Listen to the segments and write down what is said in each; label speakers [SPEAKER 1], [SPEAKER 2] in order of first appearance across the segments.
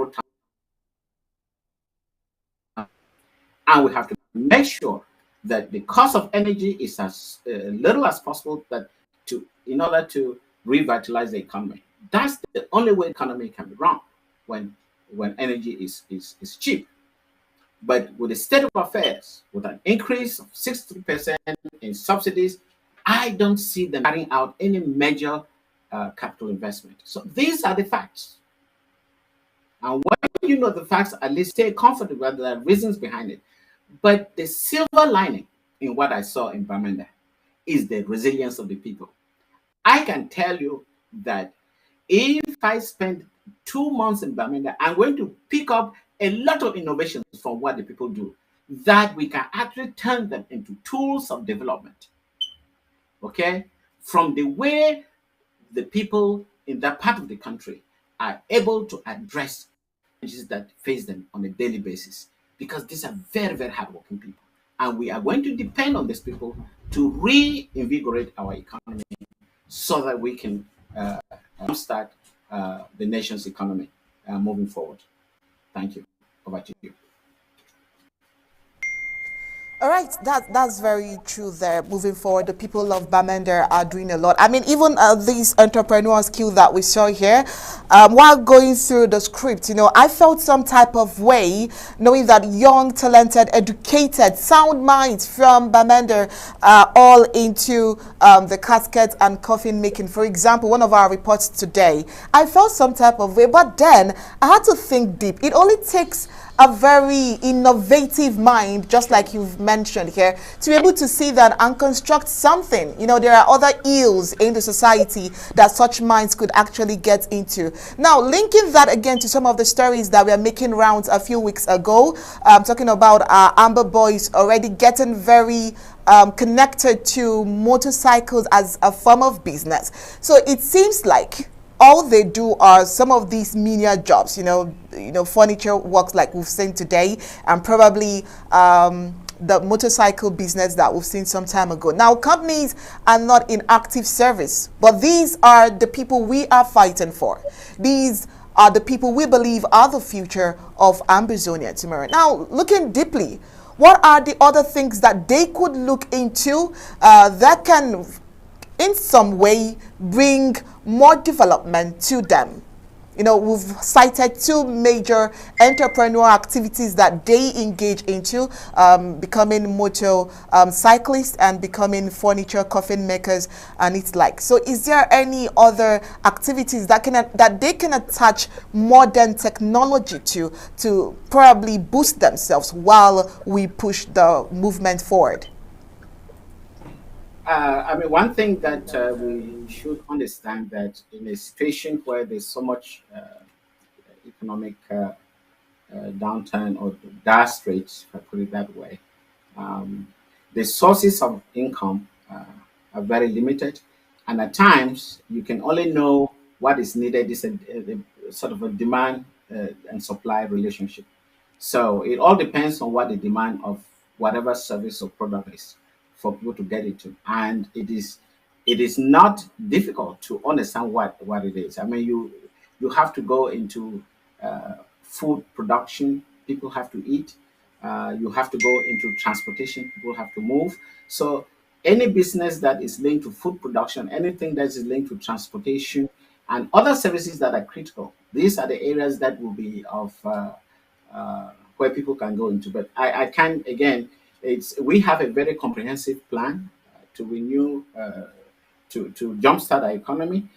[SPEAKER 1] several times, and we have to make sure that the cost of energy is as little as possible, that to in order to revitalize the economy. That's the only way economy can be run, when energy is cheap. But with the state of affairs, with an increase of 60% in subsidies, I don't see them carrying out any major capital investment. So these are the facts. And when you know the facts, at least stay comfortable that there are reasons behind it. But the silver lining in what I saw in Bamenda is the resilience of the people. I can tell you that if I spend 2 months in Bamenda, I'm going to pick up a lot of innovations from what the people do, that we can actually turn them into tools of development. Okay? From the way the people in that part of the country are able to address challenges that face them on a daily basis, because these are very, very hardworking people. And we are going to depend on these people to reinvigorate our economy, so that we can start the nation's economy moving forward. Thank you. Over to you.
[SPEAKER 2] All right, that's very true there. Moving forward, the people of Bamenda are doing a lot. I mean, even these entrepreneurial skill that we saw here, while going through the script, I felt some type of way, knowing that young, talented, educated, sound minds from Bamenda are all into the casket and coffin making. For example, one of our reports today, I felt some type of way, but then I had to think deep. It only takes a very innovative mind, just like you've mentioned here, to be able to see that and construct something. There are other ills in the society that such minds could actually get into. Now, linking that again to some of the stories that we are making rounds a few weeks ago, talking about our Amber Boys already getting very connected to motorcycles as a form of business. So it seems like all they do are some of these menial jobs, furniture works like we've seen today, and probably the motorcycle business that we've seen some time ago. Now, companies are not in active service, but these are the people we are fighting for. These are the people we believe are the future of Ambazonia tomorrow. Now, looking deeply, what are the other things that they could look into that can in some way bring more development to them? We've cited two major entrepreneurial activities that they engage into, becoming motor cyclists and becoming furniture coffin makers and it's like. So is there any other activities that they can attach modern technology to probably boost themselves while we push the movement forward?
[SPEAKER 1] One thing that we should understand, that in a situation where there's so much economic downturn or dire straits, if I put it that way, um, the sources of income are very limited, and at times you can only know what is needed is a sort of a demand and supply relationship. So it all depends on what the demand of whatever service or product is for people to get into, and it is not difficult to understand what it is. I mean, you have to go into food production. People have to eat. You have to go into transportation. People have to move. So any business that is linked to food production, anything that is linked to transportation, and other services that are critical, these are the areas that will be of where people can go into. But I can again, we have a very comprehensive plan to renew, to jumpstart our economy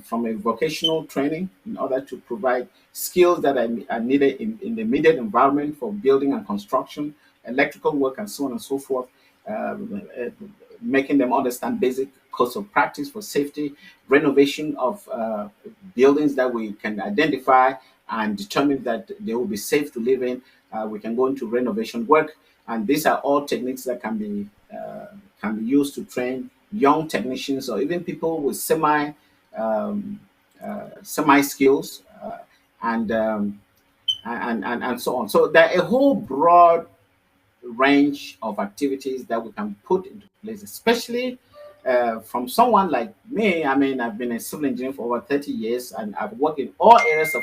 [SPEAKER 1] from a vocational training in order to provide skills that are needed in the immediate environment for building and construction, electrical work, and so on and so forth. Making them understand basic codes of practice for safety, renovation of buildings that we can identify and determine that they will be safe to live in. We can go into renovation work, and these are all techniques that can be used to train young technicians or even people with semi skills and so on. So there are a whole broad range of activities that we can put into place, especially from someone like me. I mean, I've been a civil engineer for over 30 years, and I've worked in all areas of